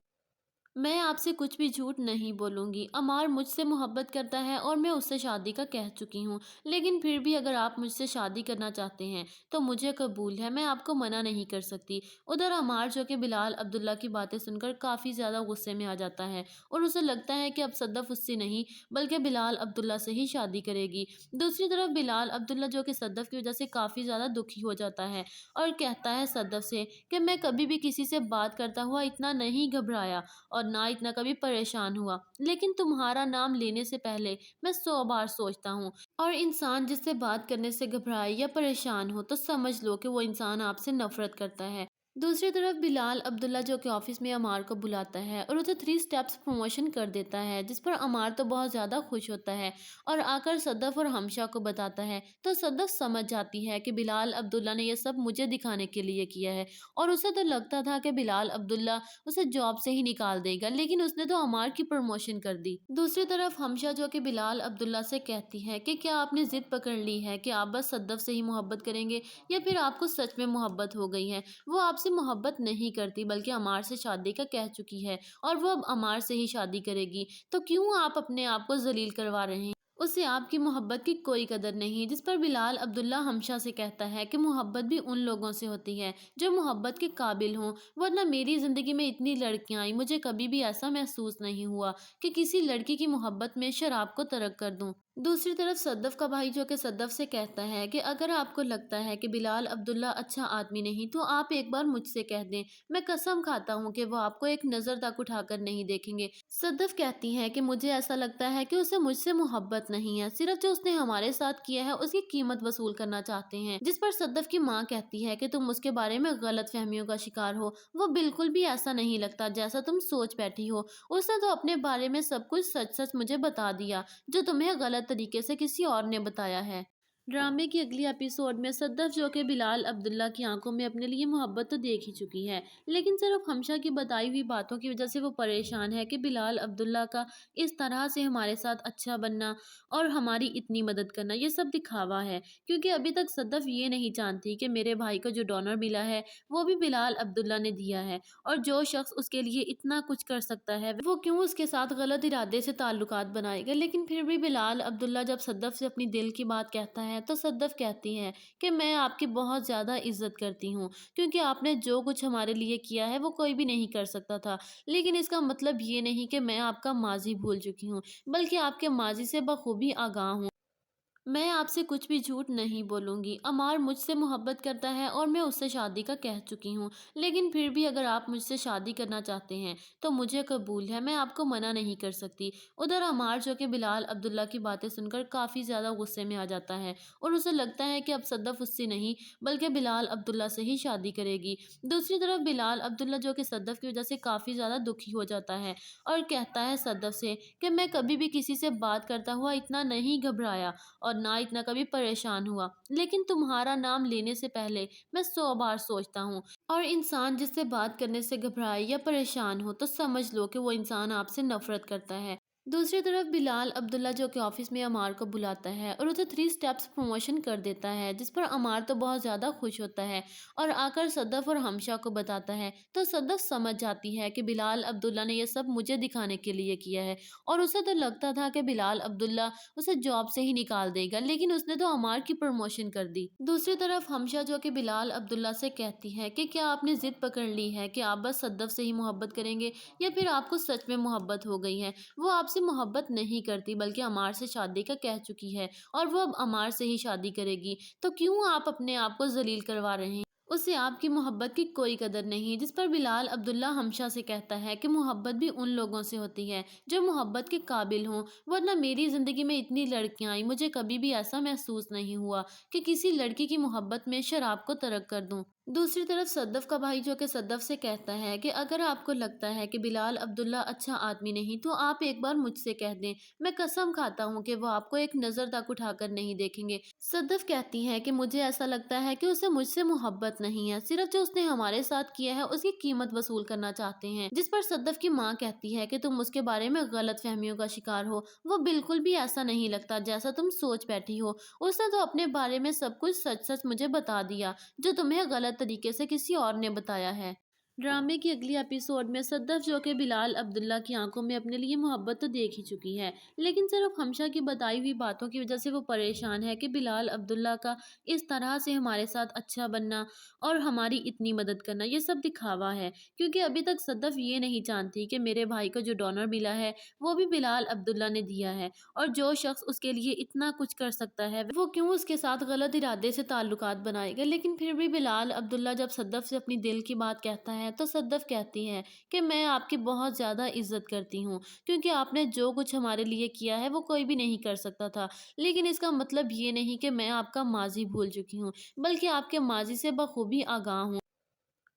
मैं आपसे कुछ भी झूठ नहीं बोलूँगी। अमार मुझसे मोहब्बत करता है और मैं उससे शादी का कह चुकी हूँ। लेकिन फिर भी अगर आप मुझसे शादी करना चाहते हैं, तो मुझे कबूल है, मैं आपको मना नहीं कर सकती। उधर अमार जो कि बिलाल अब्दुल्ला की बातें सुनकर काफ़ी ज़्यादा गुस्से में आ जाता है, और उसे लगता है कि अब सद्दफ उससे नहीं बल्कि बिलाल अब्दुल्ला से ही शादी करेगी। दूसरी तरफ बिलाल अब्दुल्ला जो कि सद्दफ की वजह से काफ़ी ज़्यादा दुखी हो जाता है, और कहता है सद्दफ से कि मैं कभी भी किसी से बात करता हुआ इतना नहीं घबराया और ना इतना कभी परेशान हुआ। लेकिन तुम्हारा नाम लेने से पहले मैं 100 बार सोचता हूँ, और इंसान जिससे बात करने से घबराए या परेशान हो तो समझ लो कि वो इंसान आपसे नफरत करता है। दूसरी तरफ बिलाल अब्दुल्ला जो कि ऑफिस में अमार को बुलाता है और उसे 3 स्टेप्स प्रमोशन कर देता है, जिस पर अमार तो बहुत ज़्यादा खुश होता है और आकर सद्दफ और हमशा को बताता है। तो सद्दफ समझ जाती है कि बिलाल अब्दुल्ला ने यह सब मुझे दिखाने के लिए किया है, और उसे तो लगता था कि बिलाल अब्दुल्ला उसे जॉब से ही निकाल देगा, लेकिन उसने तो अमार की प्रमोशन कर दी। दूसरी तरफ हमशा जो कि बिलाल अब्दुल्ला से कहती है कि क्या आपने जिद पकड़ ली है कि आप बस सद्दफ से ही मोहब्बत करेंगे, या फिर आपको सच में मोहब्बत हो गई है। वो आपसे मोहब्बत नहीं करती बल्कि अमार से शादी का कह चुकी है, और वो अब अमार से ही शादी करेगी। तो क्यों आप अपने आप को जलील करवा रहे हैं। उसे आपकी मोहब्बत की कोई कदर नहीं। जिस पर बिलाल अब्दुल्ला हमशा से कहता है कि मोहब्बत भी उन लोगों से होती है जो मोहब्बत के काबिल हों, वरना मेरी ज़िंदगी में इतनी लड़कियां आई, मुझे कभी भी ऐसा महसूस नहीं हुआ कि किसी लड़की की मोहब्बत में शराब को तर्क कर दूं। दूसरी तरफ सद्दफ का भाई जो कि सद्दफ से कहता है कि अगर आपको लगता है कि बिलाल अब्दुल्ला अच्छा आदमी नहीं तो आप एक बार मुझसे कह दें। मैं कसम खाता हूँ कि वो आपको एक नज़र तक उठाकर नहीं देखेंगे। सद्दफ कहती है कि मुझे ऐसा लगता है कि उसे मुझसे मोहब्बत नहीं है, सिर्फ जो उसने हमारे साथ किया है उसकी कीमत वसूल करना चाहते हैं। जिस पर सद्दफ की माँ कहती है कि तुम उसके बारे में गलत फहमियों का शिकार हो। वो बिल्कुल भी ऐसा नहीं लगता जैसा तुम सोच बैठी हो। उसने तो अपने बारे में सब कुछ सच सच मुझे बता दिया, जो तुम्हें गलत तरीके से किसी और ने बताया है। ड्रामे की अगली एपिसोड में सद्दफ जो कि बिलाल अब्दुल्ला की आंखों में अपने लिए मोहब्बत तो देख ही चुकी है, लेकिन सिर्फ हमशा की बताई हुई बातों की वजह से वो परेशान है कि बिलाल अब्दुल्ला का इस तरह से हमारे साथ अच्छा बनना और हमारी इतनी मदद करना ये सब दिखावा है। क्योंकि अभी तक सद्दफ ये नहीं जानती कि मेरे भाई को जो डोनर मिला है वो भी बिलाल अब्दुल्ला ने दिया है, और जो शख्स उसके लिए इतना कुछ कर सकता है वो क्यों उसके साथ गलत इरादे से ताल्लुकात बनाएगा। लेकिन फिर भी बिलाल अब्दुल्ला जब सद्दफ से अपनी दिल की बात कहता है तो सद्दफ कहती है कि मैं आपकी बहुत ज़्यादा इज्जत करती हूँ, क्योंकि आपने जो कुछ हमारे लिए किया है वो कोई भी नहीं कर सकता था। लेकिन इसका मतलब ये नहीं कि मैं आपका माजी भूल चुकी हूँ, बल्कि आपके माजी से बखूबी आगाह हूँ। मैं आपसे कुछ भी झूठ नहीं बोलूँगी। अमार मुझसे मोहब्बत करता है और मैं उससे शादी का कह चुकी हूँ। लेकिन फिर भी अगर आप मुझसे शादी करना चाहते हैं, तो मुझे कबूल है, मैं आपको मना नहीं कर सकती। उधर अमार जो कि बिलाल अब्दुल्ला की बातें सुनकर काफ़ी ज़्यादा गुस्से में आ जाता है, और उसे लगता है कि अब सद्दफ उससे नहीं बल्कि बिलाल अब्दुल्ला से ही शादी करेगी। दूसरी तरफ बिलाल अब्दुल्ला जो कि सद्दफ की वजह से काफ़ी ज़्यादा दुखी हो जाता है, और कहता है सद्दफ से कि मैं कभी भी किसी से बात करता हुआ इतना नहीं घबराया और ना इतना कभी परेशान हुआ। लेकिन तुम्हारा नाम लेने से पहले मैं 100 बार सोचता हूँ, और इंसान जिससे बात करने से घबराए या परेशान हो तो समझ लो कि वो इंसान आपसे नफरत करता है। दूसरी तरफ बिलाल अब्दुल्ला जो कि ऑफिस में अमार को बुलाता है और उसे 3 स्टेप्स प्रमोशन कर देता है, जिस पर अमार तो बहुत ज़्यादा खुश होता है और आकर सदफ और हमशा को बताता है। तो सदफ समझ जाती है कि बिलाल अब्दुल्ला ने यह सब मुझे दिखाने के लिए किया है और उसे तो लगता था कि बिलाल अब्दुल्ला उसे जॉब से ही निकाल देगा, लेकिन उसने तो अमार की प्रमोशन कर दी। दूसरी तरफ हमशा जो कि बिलाल अब्दुल्ला से कहती है कि क्या आपने जिद पकड़ ली है कि आप बस सदफ से ही मोहब्बत करेंगे या फिर आपको सच में मोहब्बत हो गई है। वो आपसे मोहब्बत नहीं करती बल्कि अमार से शादी का कह चुकी है और वो अब अमार से ही शादी करेगी। तो क्यों आप अपने आप को जलील करवा रहे हैं? उसे आपकी मोहब्बत की कोई कदर नहीं। जिस पर बिलाल अब्दुल्ला हमशा से कहता है कि मोहब्बत भी उन लोगों से होती है जो मोहब्बत के काबिल हों, वरना मेरी ज़िंदगी में इतनी लड़कियां आई, मुझे कभी भी ऐसा महसूस नहीं हुआ कि किसी लड़की की मोहब्बत में शराब को तर्क कर दूं। दूसरी तरफ सद्दफ का भाई जो कि सद्दफ से कहता है कि अगर आपको लगता है कि बिलाल अब्दुल्ला अच्छा आदमी नहीं तो आप एक बार मुझसे कह दें, मैं कसम खाता हूँ कि वो आपको एक नज़र तक उठाकर नहीं देखेंगे। सद्दफ कहती है कि मुझे ऐसा लगता है कि उसे मुझसे मोहब्बत नहीं है, सिर्फ जो उसने हमारे साथ किया है उसकी कीमत वसूल करना चाहते हैं। जिस पर सद्दफ की माँ कहती है कि तुम उसके बारे में गलत फहमियों का शिकार हो, वो बिल्कुल भी ऐसा नहीं लगता जैसा तुम सोच बैठी हो। उसने तो अपने बारे में सब कुछ सच सच मुझे बता दिया जो तुम्हें गलत तरीके से किसी और ने बताया है। ड्रामे की अगली एपिसोड में सद्दफ जो कि बिलाल अब्दुल्ला की आंखों में अपने लिए मोहब्बत तो देख ही चुकी है, लेकिन सिर्फ हमशा की बताई हुई बातों की वजह से वो परेशान है कि बिलाल अब्दुल्ला का इस तरह से हमारे साथ अच्छा बनना और हमारी इतनी मदद करना ये सब दिखावा है। क्योंकि अभी तक सद्दफ ये नहीं जानती कि मेरे भाई को जो डोनर मिला है वो भी बिलाल अब्दुल्ला ने दिया है और जो शख्स उसके लिए इतना कुछ कर सकता है वो क्यों उसके साथ गलत इरादे से ताल्लुकात बनाएगा। लेकिन फिर भी बिलाल अब्दुल्ला जब सद्दफ से अपनी दिल की बात कहता है तो सद्दफ कहती है कि मैं आपकी बहुत ज़्यादा इज्जत करती हूँ, क्योंकि आपने जो कुछ हमारे लिए किया है वो कोई भी नहीं कर सकता था। लेकिन इसका मतलब ये नहीं कि मैं आपका माजी भूल चुकी हूँ, बल्कि आपके माजी से बखूबी आगाह हूँ।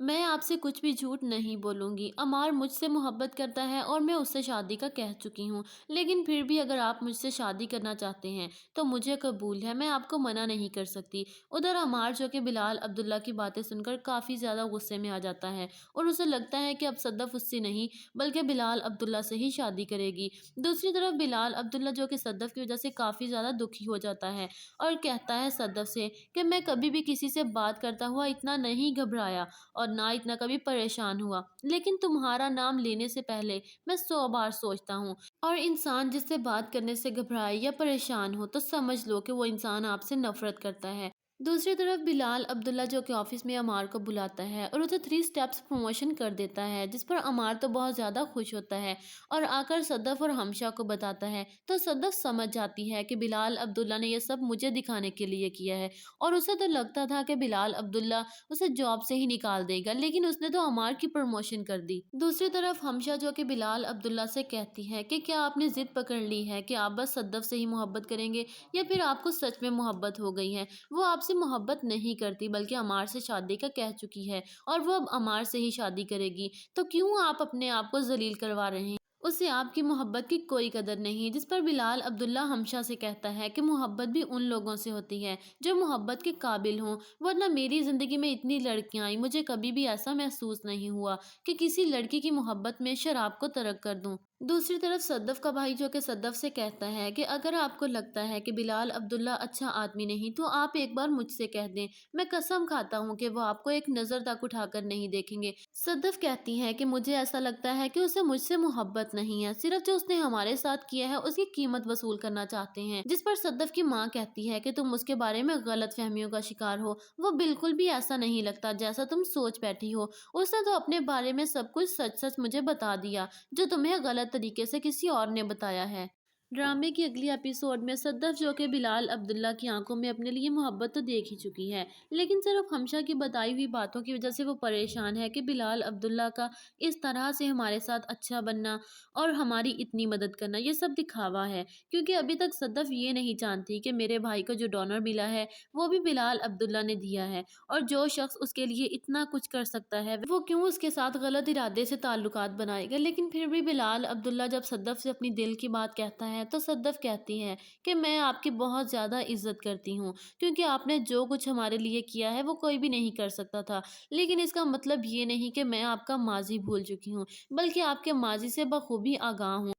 मैं आपसे कुछ भी झूठ नहीं बोलूँगी। अमार मुझसे मोहब्बत करता है और मैं उससे शादी का कह चुकी हूँ। लेकिन फिर भी अगर आप मुझसे शादी करना चाहते हैं, तो मुझे कबूल है, मैं आपको मना नहीं कर सकती। उधर अमार जो कि बिलाल अब्दुल्ला की बातें सुनकर काफ़ी ज़्यादा गुस्से में आ जाता है और उसे लगता है कि अब सद्दफ उससे नहीं, बल्कि बिलाल अब्दुल्ला से ही शादी करेगी। दूसरी तरफ बिलाल अब्दुल्ला जो कि सद्दफ की वजह से काफ़ी ज़्यादा दुखी हो जाता है और कहता है सद्दफ से कि मैं कभी भी किसी से बात करता हुआ इतना नहीं घबराया और ना इतना कभी परेशान हुआ, लेकिन तुम्हारा नाम लेने से पहले मैं 100 बार सोचता हूँ। और इंसान जिससे बात करने से घबराए या परेशान हो तो समझ लो कि वो इंसान आपसे नफरत करता है। दूसरी तरफ बिलाल अब्दुल्ला जो कि ऑफिस में अमार को बुलाता है और उसे 3 स्टेप्स प्रमोशन कर देता है, जिस पर अमार तो बहुत ज़्यादा खुश होता है और आकर सदफ और हमशा को बताता है। तो सदफ समझ जाती है कि बिलाल अब्दुल्ला ने यह सब मुझे दिखाने के लिए किया है और उसे तो लगता था कि बिलाल अब्दुल्ला उसे जॉब से ही निकाल देगा, लेकिन उसने तो अमार की प्रमोशन कर दी। दूसरी तरफ हमशा जो कि बिलाल अब्दुल्ला से कहती है कि क्या आपने जिद पकड़ ली है कि आप बस सद्दफ से ही मोहब्बत करेंगे या फिर आपको सच में मोहब्बत हो गई है। वो आपसे मोहब्बत नहीं करती बल्कि अमार से शादी का कह चुकी है और वो अब अमार से ही शादी करेगी। तो क्यों आप अपने आप को जलील करवा रहे हैं? उसे आपकी मोहब्बत की कोई कदर नहीं। जिस पर बिलाल अब्दुल्ला हमशा से कहता है कि मोहब्बत भी उन लोगों से होती है जो मोहब्बत के काबिल हों, वरना मेरी ज़िंदगी में इतनी लड़कियां आई, मुझे कभी भी ऐसा महसूस नहीं हुआ कि किसी लड़की की मोहब्बत में शराब को तर्क कर दूं। दूसरी तरफ सद्दफ का भाई जो कि सद्दफ से कहता है कि अगर आपको लगता है कि बिलाल अब्दुल्ला अच्छा आदमी नहीं तो आप एक बार मुझसे कह दें, मैं कसम खाता हूँ कि वो आपको एक नज़र तक उठाकर नहीं देखेंगे। सद्दफ कहती है कि मुझे ऐसा लगता है कि उसे मुझसे मोहब्बत नहीं है, सिर्फ जो उसने हमारे साथ किया है उसकी कीमत वसूल करना चाहते हैं। जिस पर सद्दफ की माँ कहती है कि तुम उसके बारे में गलत फहमियों का शिकार हो, वो बिल्कुल भी ऐसा नहीं लगता जैसा तुम सोच बैठी हो। उसने तो अपने बारे में सब कुछ सच सच मुझे बता दिया जो तुम्हें गलत तरीके से किसी और ने बताया है। ड्रामे की अगली एपिसोड में सद्दफ जो कि बिलाल अब्दुल्ला की आंखों में अपने लिए मोहब्बत तो देख ही चुकी है, लेकिन सिर्फ हमशा की बताई हुई बातों की वजह से वो परेशान है कि बिलाल अब्दुल्ला का इस तरह से हमारे साथ अच्छा बनना और हमारी इतनी मदद करना ये सब दिखावा है। क्योंकि अभी तक सद्दफ ये नहीं जानती कि मेरे भाई को जो डोनर मिला है वो भी बिलाल अब्दुल्ला ने दिया है और जो शख्स उसके लिए इतना कुछ कर सकता है वो क्यों उसके साथ गलत इरादे से ताल्लुकात बनाएगा। लेकिन फिर भी बिलाल अब्दुल्ला जब सद्दफ से अपनी दिल की बात कहता है तो सद्दफ कहती है कि मैं आपकी बहुत ज़्यादा इज्जत करती हूँ, क्योंकि आपने जो कुछ हमारे लिए किया है वो कोई भी नहीं कर सकता था। लेकिन इसका मतलब ये नहीं कि मैं आपका माजी भूल चुकी हूँ, बल्कि आपके माजी से बखूबी आगाह हूँ।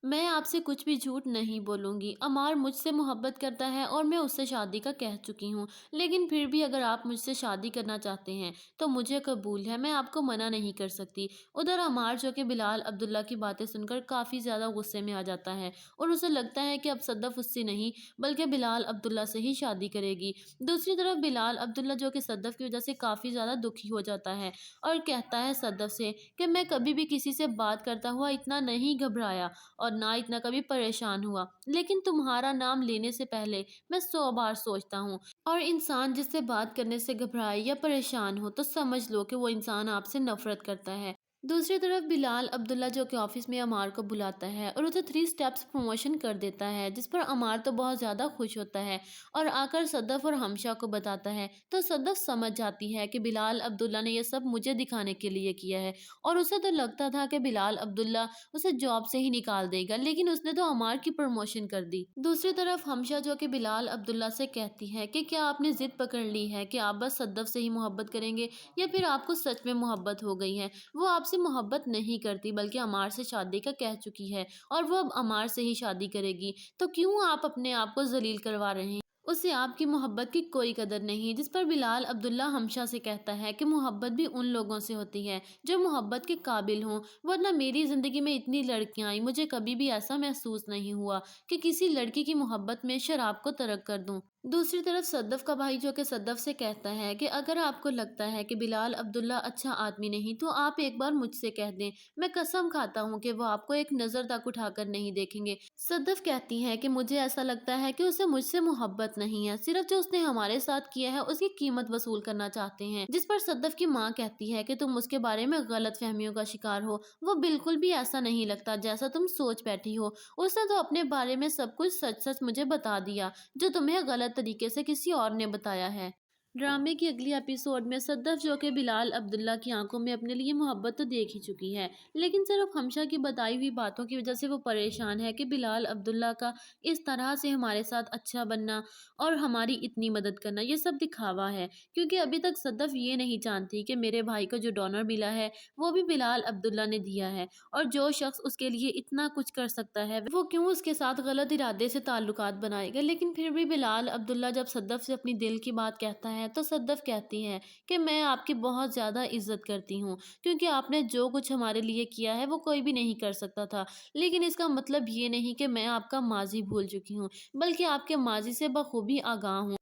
मैं आपसे कुछ भी झूठ नहीं बोलूँगी। अमार मुझसे मोहब्बत करता है और मैं उससे शादी का कह चुकी हूँ। लेकिन फिर भी अगर आप मुझसे शादी करना चाहते हैं, तो मुझे कबूल है, मैं आपको मना नहीं कर सकती। उधर अमार जो कि बिलाल अब्दुल्ला की बातें सुनकर काफ़ी ज़्यादा गुस्से में आ जाता है और उसे लगता है कि अब सद्दफ़ उससे नहीं, बल्कि बिलाल अब्दुल्ला से ही शादी करेगी। दूसरी तरफ बिलाल अब्दुल्ला जो कि सद्दफ़ की वज़ह से काफ़ी ज़्यादा दुखी हो जाता है और कहता है सद्दफ़ से कि मैं कभी भी किसी से बात करता हुआ इतना नहीं घबराया और ना इतना कभी परेशान हुआ। लेकिन तुम्हारा नाम लेने से पहले मैं 100 बार सोचता हूँ और इंसान जिससे बात करने से घबराए या परेशान हो तो समझ लो कि वो इंसान आपसे नफ़रत करता है। दूसरी तरफ बिलाल अब्दुल्ला जो कि ऑफिस में अमार को बुलाता है और उसे 3 स्टेप्स प्रमोशन कर देता है, जिस पर अमार तो बहुत ज़्यादा खुश होता है और आकर सद्दफ़ और हमशा को बताता है। तो सद्दफ़ समझ जाती है कि बिलाल अब्दुल्ला ने ये सब मुझे दिखाने के लिए किया है और उसे तो लगता था कि बिलाल अब्दुल्ला उसे जॉब से ही निकाल देगा, लेकिन उसने तो अमार की प्रमोशन कर दी। दूसरी तरफ हमशा जो कि बिलाल अब्दुल्ला से कहती है कि क्या आपने जिद पकड़ ली है कि आप बस सद्दफ से ही मोहब्बत करेंगे या फिर आपको सच में मोहब्बत हो गई है। वो आपसे मोहब्बत नहीं करती बल्कि अमार से शादी का कह चुकी है और वो अब अमार से ही शादी करेगी। तो क्यों आप अपने आप को जलील करवा रहे हैं? उसे आपकी मोहब्बत की कोई कदर नहीं। जिस पर बिलाल अब्दुल्ला हमशा से कहता है कि मोहब्बत भी उन लोगों से होती है जो मोहब्बत के काबिल हों, वरना मेरी ज़िंदगी में इतनी लड़कियां आई, मुझे कभी भी ऐसा महसूस नहीं हुआ कि किसी लड़की की मोहब्बत में शराब को तर्क कर दूं। दूसरी तरफ सद्दफ का भाई जो कि सद्दफ से कहता है कि अगर आपको लगता है कि बिलाल अब्दुल्ला अच्छा आदमी नहीं तो आप एक बार मुझसे कह दें, मैं कसम खाता हूँ कि वो आपको एक नज़र तक उठाकर नहीं देखेंगे। सद्दफ कहती है कि मुझे ऐसा लगता है कि उसे मुझसे मोहब्बत नहीं है, सिर्फ जो उसने हमारे साथ किया है उसकी कीमत वसूल करना चाहते हैं। जिस पर सद्दफ की माँ कहती है कि तुम उसके बारे में गलत फहमियों का शिकार हो, वो बिल्कुल भी ऐसा नहीं लगता जैसा तुम सोच बैठी हो। उसने तो अपने बारे में सब कुछ सच सच मुझे बता दिया जो तुम्हें गलत तरीके से किसी और ने बताया है। ड्रामे की अगली एपिसोड में सद्दफ जो कि बिलाल अब्दुल्ला की आंखों में अपने लिए मोहब्बत तो देख ही चुकी है, लेकिन सिर्फ हमशा की बताई हुई बातों की वजह से वो परेशान है कि बिलाल अब्दुल्ला का इस तरह से हमारे साथ अच्छा बनना और हमारी इतनी मदद करना ये सब दिखावा है। क्योंकि अभी तक सद्दफ ये नहीं जानती कि मेरे भाई को जो डोनर मिला है वो भी बिलाल अब्दुल्ला ने दिया है और जो शख्स उसके लिए इतना कुछ कर सकता है वो क्यों उसके साथ गलत इरादे से ताल्लुकात बनाएगा। लेकिन फिर भी बिलाल अब्दुल्ला जब सद्दफ से अपनी दिल की बात कहता है तो सद्दफ कहती है कि मैं आपकी बहुत ज़्यादा इज्जत करती हूँ, क्योंकि आपने जो कुछ हमारे लिए किया है वो कोई भी नहीं कर सकता था। लेकिन इसका मतलब ये नहीं कि मैं आपका माजी भूल चुकी हूँ, बल्कि आपके माजी से बखूबी आगाह हूँ।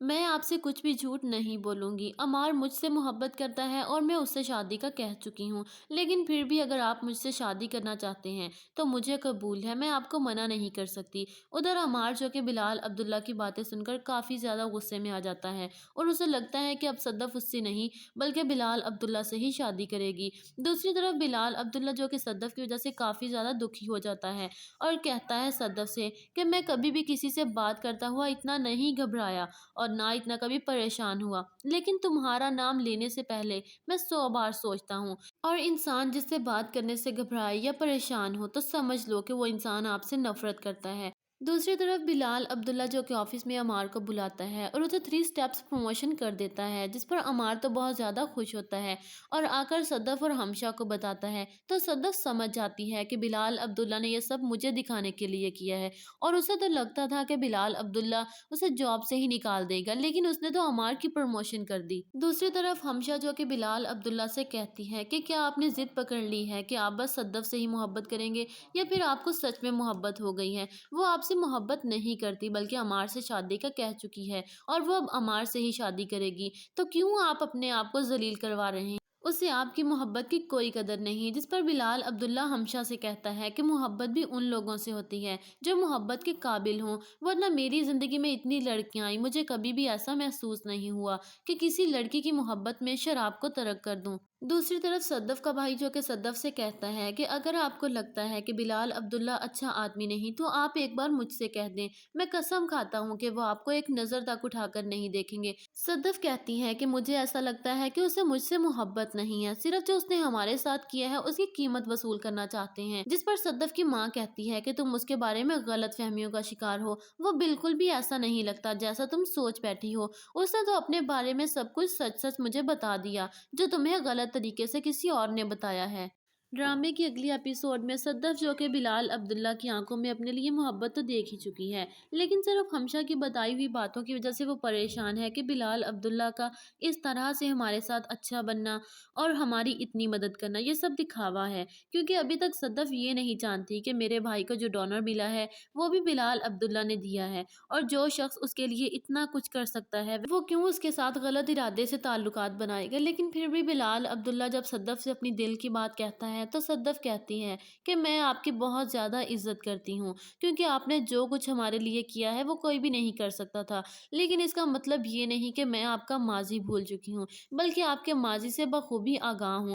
मैं आपसे कुछ भी झूठ नहीं बोलूँगी। अमार मुझसे मोहब्बत करता है और मैं उससे शादी का कह चुकी हूँ। लेकिन फिर भी अगर आप मुझसे शादी करना चाहते हैं, तो मुझे कबूल है, मैं आपको मना नहीं कर सकती। उधर अमार जो कि बिलाल अब्दुल्ला की बातें सुनकर काफ़ी ज़्यादा गुस्से में आ जाता है और उसे लगता है कि अब सद्दफ़ उससे नहीं, बल्कि बिलाल अब्दुल्ला से ही शादी करेगी। दूसरी तरफ बिलाल अब्दुल्ला जो कि सद्दफ़ की वज़ह से काफ़ी ज़्यादा दुखी हो जाता है और कहता है सद्दफ़ से कि मैं कभी भी किसी से बात करता हुआ इतना नहीं घबराया और ना इतना कभी परेशान हुआ। लेकिन तुम्हारा नाम लेने से पहले मैं 100 बार सोचता हूँ और इंसान जिससे बात करने से घबराए या परेशान हो तो समझ लो कि वो इंसान आपसे नफ़रत करता है। दूसरी तरफ बिलाल अब्दुल्ला जो कि ऑफिस में अमार को बुलाता है और उसे 3 स्टेप्स प्रमोशन कर देता है, जिस पर अमार तो बहुत ज़्यादा खुश होता है और आकर सद्दफ और हमशा को बताता है। तो सद्दफ समझ जाती है कि बिलाल अब्दुल्ला ने ये सब मुझे दिखाने के लिए किया है और उसे तो लगता था कि बिलाल अब्दुल्ला उसे जॉब से ही निकाल देगा, लेकिन उसने तो अमार की प्रमोशन कर दी। दूसरी तरफ हमशा जो कि बिलाल अब्दुल्ला से कहती है कि क्या आपने जिद पकड़ ली है कि आप बस सद्दफ से ही मोहब्बत करेंगे या फिर आपको सच में मोहब्बत हो गई है। वो आपसे मोहब्बत नहीं करती बल्कि अमार से शादी का कह चुकी है और वो अब अमार से ही शादी करेगी। तो क्यों आप अपने आप को जलील करवा रहे हैं? उसे आपकी मोहब्बत की कोई कदर नहीं। जिस पर बिलाल अब्दुल्ला हमशा से कहता है कि मोहब्बत भी उन लोगों से होती है जो मोहब्बत के काबिल हों, वरना मेरी ज़िंदगी में इतनी लड़कियां आई, मुझे कभी भी ऐसा महसूस नहीं हुआ कि किसी लड़की की मोहब्बत में शराब को तर्क कर दूं। दूसरी तरफ सद्दफ का भाई जो कि सद्दफ से कहता है कि अगर आपको लगता है कि बिलाल अब्दुल्ला अच्छा आदमी नहीं तो आप एक बार मुझसे कह दें, मैं कसम खाता हूँ कि वो आपको एक नज़र तक उठाकर नहीं देखेंगे। सद्दफ कहती है कि मुझे ऐसा लगता है कि उसे मुझसे मोहब्बत नहीं है, सिर्फ जो उसने हमारे साथ किया है उसकी कीमत वसूल करना चाहते हैं। जिस पर सद्दफ की माँ कहती है कि तुम उसके बारे में गलत फहमियों का शिकार हो, वो बिल्कुल भी ऐसा नहीं लगता जैसा तुम सोच बैठी हो। उसने तो अपने बारे में सब कुछ सच सच मुझे बता दिया जो तुम्हें गलत तरीके से किसी और ने बताया है। ड्रामे की अगली एपिसोड में सद्दफ जो कि बिलाल अब्दुल्ला की आंखों में अपने लिए मोहब्बत तो देख ही चुकी है, लेकिन सिर्फ हमशा की बताई हुई बातों की वजह से वो परेशान है कि बिलाल अब्दुल्ला का इस तरह से हमारे साथ अच्छा बनना और हमारी इतनी मदद करना ये सब दिखावा है। क्योंकि अभी तक सद्दफ ये नहीं जानती कि मेरे भाई को जो डोनर मिला है वो भी बिलाल अब्दुल्ला ने दिया है, और जो शख्स उसके लिए इतना कुछ कर सकता है वो क्यों उसके साथ गलत इरादे से ताल्लुकात बनाएगा। लेकिन फिर भी बिलाल अब्दुल्ला जब सद्दफ से अपनी दिल की बात कहता है तो सद्दफ कहती है कि मैं आपकी बहुत ज़्यादा इज्जत करती हूँ, क्योंकि आपने जो कुछ हमारे लिए किया है वो कोई भी नहीं कर सकता था। लेकिन इसका मतलब ये नहीं कि मैं आपका माजी भूल चुकी हूँ, बल्कि आपके माजी से बखूबी आगाह हूँ।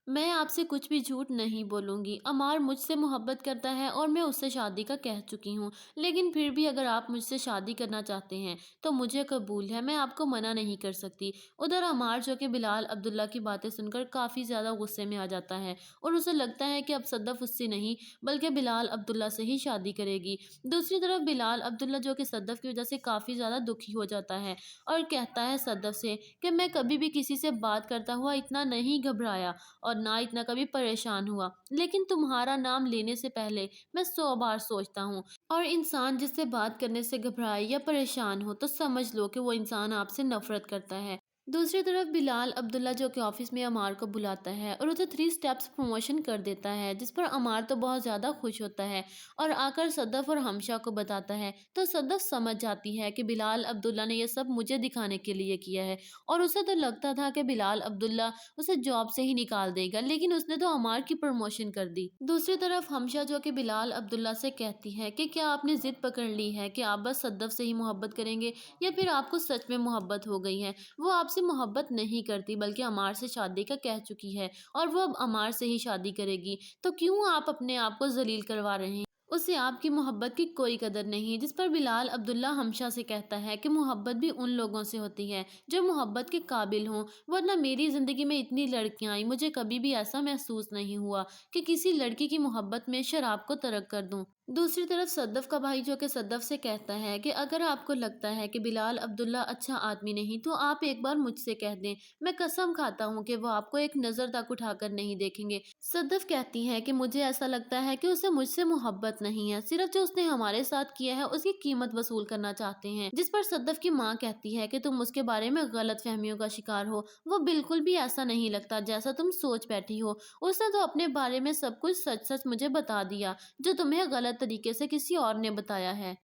मैं आपसे कुछ भी झूठ नहीं बोलूँगी। अमार मुझसे मोहब्बत करता है और मैं उससे शादी का कह चुकी हूँ। लेकिन फिर भी अगर आप मुझसे शादी करना चाहते हैं तो मुझे कबूल है, मैं आपको मना नहीं कर सकती। उधर अमार जो कि बिलाल अब्दुल्ला की बातें सुनकर काफ़ी ज़्यादा गुस्से में आ जाता है और उसे लगता है कि अब सद्दफ उससे नहीं बल्कि बिलाल अब्दुल्ला से ही शादी करेगी। दूसरी तरफ बिलाल अब्दुल्ला जो कि सद्दफ की वजह से काफ़ी ज़्यादा दुखी हो जाता है और कहता है सद्दफ से कि मैं कभी भी किसी से बात करता हुआ इतना नहीं घबराया और ना इतना कभी परेशान हुआ, लेकिन तुम्हारा नाम लेने से पहले मैं 100 बार सोचता हूँ। और इंसान जिससे बात करने से घबराए या परेशान हो तो समझ लो कि वो इंसान आपसे नफरत करता है। दूसरी तरफ बिलाल अब्दुल्ला जो कि ऑफिस में अमार को बुलाता है और उसे 3 स्टेप्स प्रमोशन कर देता है, जिस पर अमार तो बहुत ज़्यादा खुश होता है और आकर सद्दफ और हमशा को बताता है। तो सद्दफ समझ जाती है कि बिलाल अब्दुल्ला ने यह सब मुझे दिखाने के लिए किया है, और उसे तो लगता था कि बिलाल अब्दुल्ला उसे जॉब से ही निकाल देगा, लेकिन उसने तो अमार की प्रमोशन कर दी। दूसरी तरफ हमशा जो कि बिलाल अब्दुल्ला से कहती है कि क्या आपने जिद पकड़ ली है कि आप बस सद्दफ से ही मोहब्बत करेंगे, या फिर आपको सच में मोहब्बत हो गई है। वो आपसे मोहब्बत नहीं करती बल्कि अमार से शादी का कह चुकी है और वो अब अमार से ही शादी करेगी, तो क्यों आप अपने आप को जलील करवा रहे हैं। उसे आपकी मोहब्बत की कोई कदर नहीं। जिस पर बिलाल अब्दुल्ला हमशा से कहता है कि मोहब्बत भी उन लोगों से होती है जो मोहब्बत के काबिल हों, वरना मेरी ज़िंदगी में इतनी लड़कियां आई, मुझे कभी भी ऐसा महसूस नहीं हुआ कि किसी लड़की की मोहब्बत में शराब को तर्क कर दूं। दूसरी तरफ सद्दफ का भाई जो कि सद्दफ से कहता है कि अगर आपको लगता है कि बिलाल अब्दुल्ला अच्छा आदमी नहीं तो आप एक बार मुझसे कह दें, मैं कसम खाता हूँ कि वो आपको एक नज़र तक उठाकर नहीं देखेंगे। सद्दफ कहती है कि मुझे ऐसा लगता है कि उसे मुझसे मोहब्बत नहीं है, सिर्फ जो उसने हमारे साथ किया है उसकी कीमत वसूल करना चाहते हैं। जिस पर सद्दफ की माँ कहती है कि तुम उसके बारे में गलत फहमियों का शिकार हो, वो बिल्कुल भी ऐसा नहीं लगता जैसा तुम सोच बैठी हो। उसने तो अपने बारे में सब कुछ सच सच मुझे बता दिया जो तुम्हें गलत तरीके से किसी और ने बताया है।